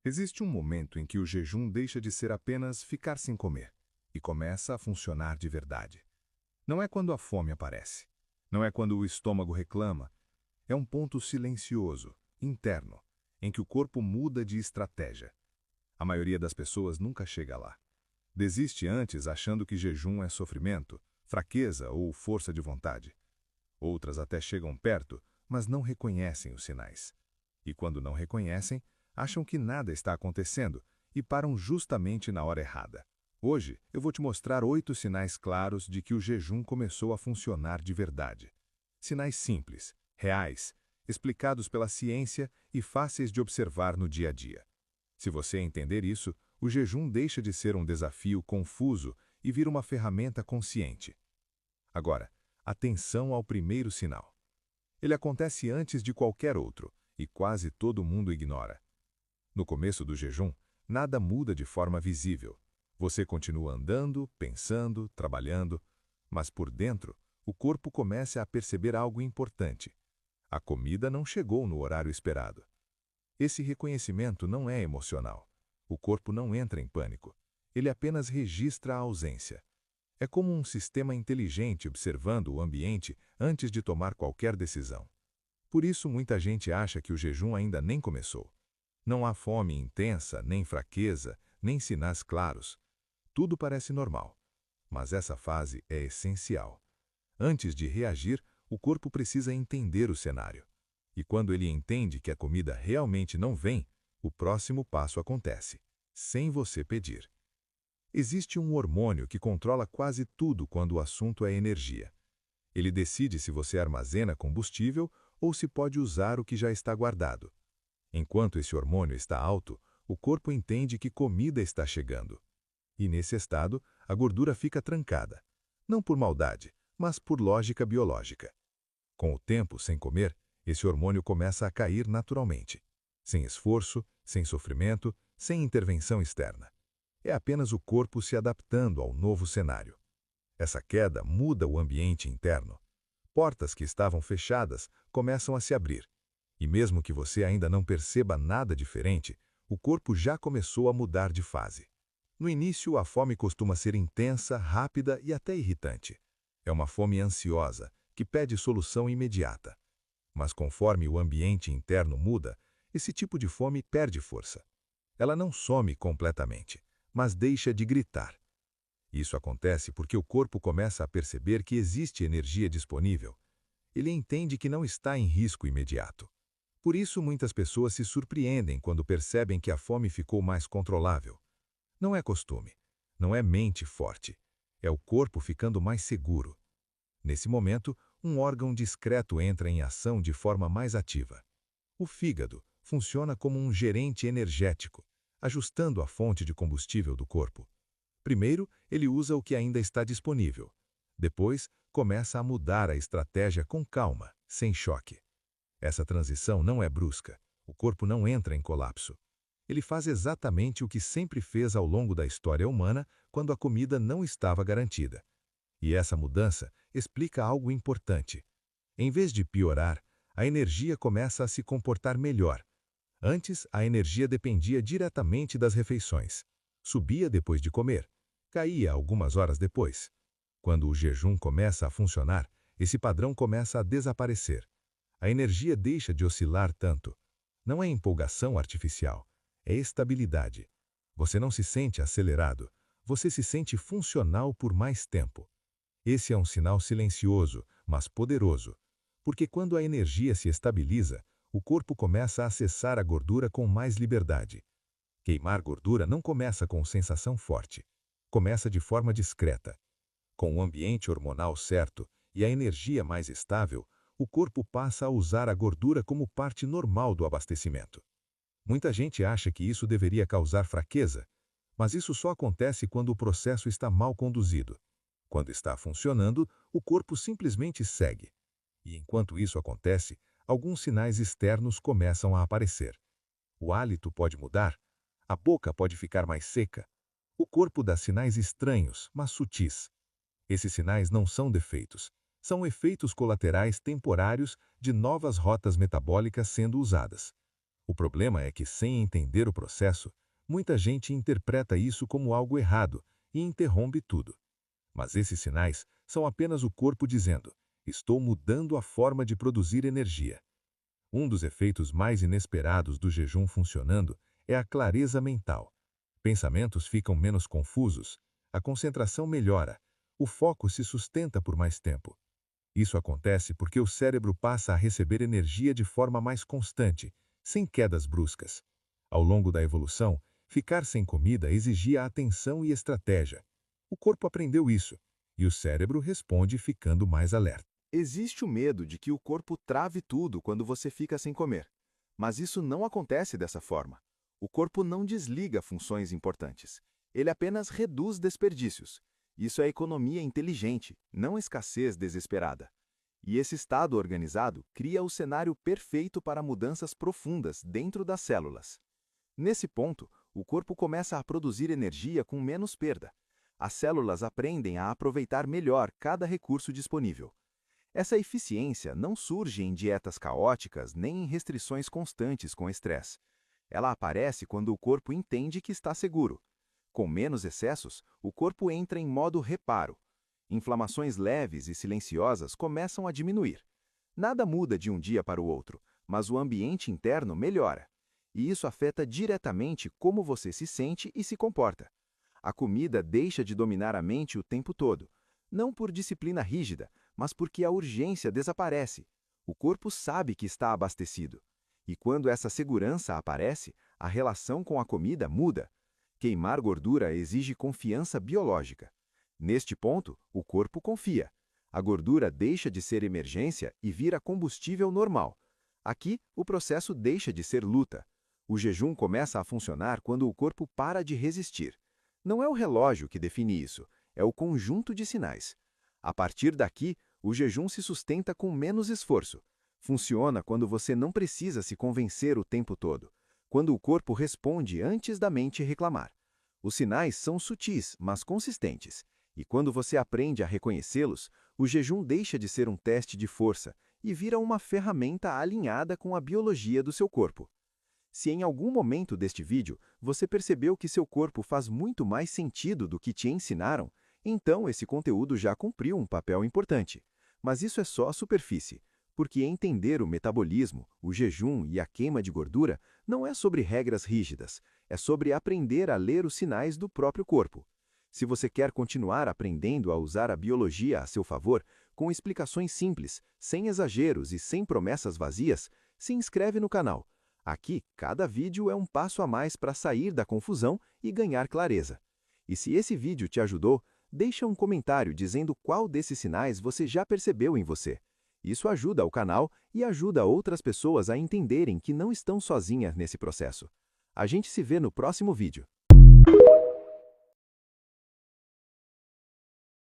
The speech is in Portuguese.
Existe um momento em que o jejum deixa de ser apenas ficar sem comer e começa a funcionar de verdade. Não é quando a fome aparece. Não é quando o estômago reclama. É um ponto silencioso, interno, em que o corpo muda de estratégia. A maioria das pessoas nunca chega lá. Desiste antes achando que jejum é sofrimento, fraqueza ou força de vontade. Outras até chegam perto, mas não reconhecem os sinais. E quando não reconhecem, acham que nada está acontecendo e param justamente na hora errada. Hoje, eu vou te mostrar 8 sinais claros de que o jejum começou a funcionar de verdade. Sinais simples, reais, explicados pela ciência e fáceis de observar no dia a dia. Se você entender isso, o jejum deixa de ser um desafio confuso e vira uma ferramenta consciente. Agora, atenção ao primeiro sinal. Ele acontece antes de qualquer outro e quase todo mundo ignora. No começo do jejum, nada muda de forma visível. Você continua andando, pensando, trabalhando, mas por dentro, o corpo começa a perceber algo importante. A comida não chegou no horário esperado. Esse reconhecimento não é emocional. O corpo não entra em pânico. Ele apenas registra a ausência. É como um sistema inteligente observando o ambiente antes de tomar qualquer decisão. Por isso, muita gente acha que o jejum ainda nem começou. Não há fome intensa, nem fraqueza, nem sinais claros. Tudo parece normal. Mas essa fase é essencial. Antes de reagir, o corpo precisa entender o cenário. E quando ele entende que a comida realmente não vem, o próximo passo acontece, sem você pedir. Existe um hormônio que controla quase tudo quando o assunto é energia. Ele decide se você armazena combustível ou se pode usar o que já está guardado. Enquanto esse hormônio está alto, o corpo entende que comida está chegando. E nesse estado, a gordura fica trancada. Não por maldade, mas por lógica biológica. Com o tempo sem comer, esse hormônio começa a cair naturalmente. Sem esforço, sem sofrimento, sem intervenção externa. É apenas o corpo se adaptando ao novo cenário. Essa queda muda o ambiente interno. Portas que estavam fechadas começam a se abrir. E mesmo que você ainda não perceba nada diferente, o corpo já começou a mudar de fase. No início, a fome costuma ser intensa, rápida e até irritante. É uma fome ansiosa, que pede solução imediata. Mas conforme o ambiente interno muda, esse tipo de fome perde força. Ela não some completamente, mas deixa de gritar. Isso acontece porque o corpo começa a perceber que existe energia disponível. Ele entende que não está em risco imediato. Por isso, muitas pessoas se surpreendem quando percebem que a fome ficou mais controlável. Não é costume, não é mente forte, é o corpo ficando mais seguro. Nesse momento, um órgão discreto entra em ação de forma mais ativa. O fígado funciona como um gerente energético, ajustando a fonte de combustível do corpo. Primeiro, ele usa o que ainda está disponível. Depois, começa a mudar a estratégia com calma, sem choque. Essa transição não é brusca. O corpo não entra em colapso. Ele faz exatamente o que sempre fez ao longo da história humana quando a comida não estava garantida. E essa mudança explica algo importante. Em vez de piorar, a energia começa a se comportar melhor. Antes, a energia dependia diretamente das refeições. Subia depois de comer, caía algumas horas depois. Quando o jejum começa a funcionar, esse padrão começa a desaparecer. A energia deixa de oscilar tanto. Não é empolgação artificial, é estabilidade. Você não se sente acelerado, você se sente funcional por mais tempo. Esse é um sinal silencioso, mas poderoso, porque quando a energia se estabiliza, o corpo começa a acessar a gordura com mais liberdade. Queimar gordura não começa com sensação forte, começa de forma discreta. Com o ambiente hormonal certo e a energia mais estável, o corpo passa a usar a gordura como parte normal do abastecimento. Muita gente acha que isso deveria causar fraqueza, mas isso só acontece quando o processo está mal conduzido. Quando está funcionando, o corpo simplesmente segue. E enquanto isso acontece, alguns sinais externos começam a aparecer. O hálito pode mudar, a boca pode ficar mais seca. O corpo dá sinais estranhos, mas sutis. Esses sinais não são defeitos, são efeitos colaterais temporários de novas rotas metabólicas sendo usadas. O O problema é que, sem entender o processo, muita gente interpreta isso como algo errado e interrompe tudo. Mas esses sinais são apenas o corpo dizendo: estou mudando a forma de produzir energia. Um dos efeitos mais inesperados do jejum funcionando é a clareza mental. Pensamentos ficam menos confusos, a concentração melhora, o foco se sustenta por mais tempo. Isso acontece porque o cérebro passa a receber energia de forma mais constante, sem quedas bruscas. Ao longo da evolução, ficar sem comida exigia atenção e estratégia. O corpo aprendeu isso, e o cérebro responde ficando mais alerta. Existe o medo de que o corpo trave tudo quando você fica sem comer. Mas isso não acontece dessa forma. O corpo não desliga funções importantes. Ele apenas reduz desperdícios. Isso é economia inteligente, não escassez desesperada. E esse estado organizado cria o cenário perfeito para mudanças profundas dentro das células. Nesse ponto, o corpo começa a produzir energia com menos perda. As células aprendem a aproveitar melhor cada recurso disponível. Essa eficiência não surge em dietas caóticas nem em restrições constantes com estresse. Ela aparece quando o corpo entende que está seguro. Com menos excessos, o corpo entra em modo reparo. Inflamações leves e silenciosas começam a diminuir. Nada muda de um dia para o outro, mas o ambiente interno melhora. E isso afeta diretamente como você se sente e se comporta. A comida deixa de dominar a mente o tempo todo, não por disciplina rígida, mas porque a urgência desaparece. O corpo sabe que está abastecido. E quando essa segurança aparece, a relação com a comida muda. Queimar gordura exige confiança biológica. Neste ponto, o corpo confia. A gordura deixa de ser emergência e vira combustível normal. Aqui, o processo deixa de ser luta. O jejum começa a funcionar quando o corpo para de resistir. Não é o relógio que define isso, é o conjunto de sinais. A partir daqui, o jejum se sustenta com menos esforço. Funciona quando você não precisa se convencer o tempo todo, quando o corpo responde antes da mente reclamar. Os sinais são sutis, mas consistentes, e quando você aprende a reconhecê-los, o jejum deixa de ser um teste de força e vira uma ferramenta alinhada com a biologia do seu corpo. Se em algum momento deste vídeo você percebeu que seu corpo faz muito mais sentido do que te ensinaram, então esse conteúdo já cumpriu um papel importante. Mas isso é só a superfície, porque entender o metabolismo, o jejum e a queima de gordura não é sobre regras rígidas, é sobre aprender a ler os sinais do próprio corpo. Se você quer continuar aprendendo a usar a biologia a seu favor, com explicações simples, sem exageros e sem promessas vazias, se inscreve no canal. Aqui, cada vídeo é um passo a mais para sair da confusão e ganhar clareza. E se esse vídeo te ajudou, deixa um comentário dizendo qual desses sinais você já percebeu em você. Isso ajuda o canal e ajuda outras pessoas a entenderem que não estão sozinhas nesse processo. A gente se vê no próximo vídeo.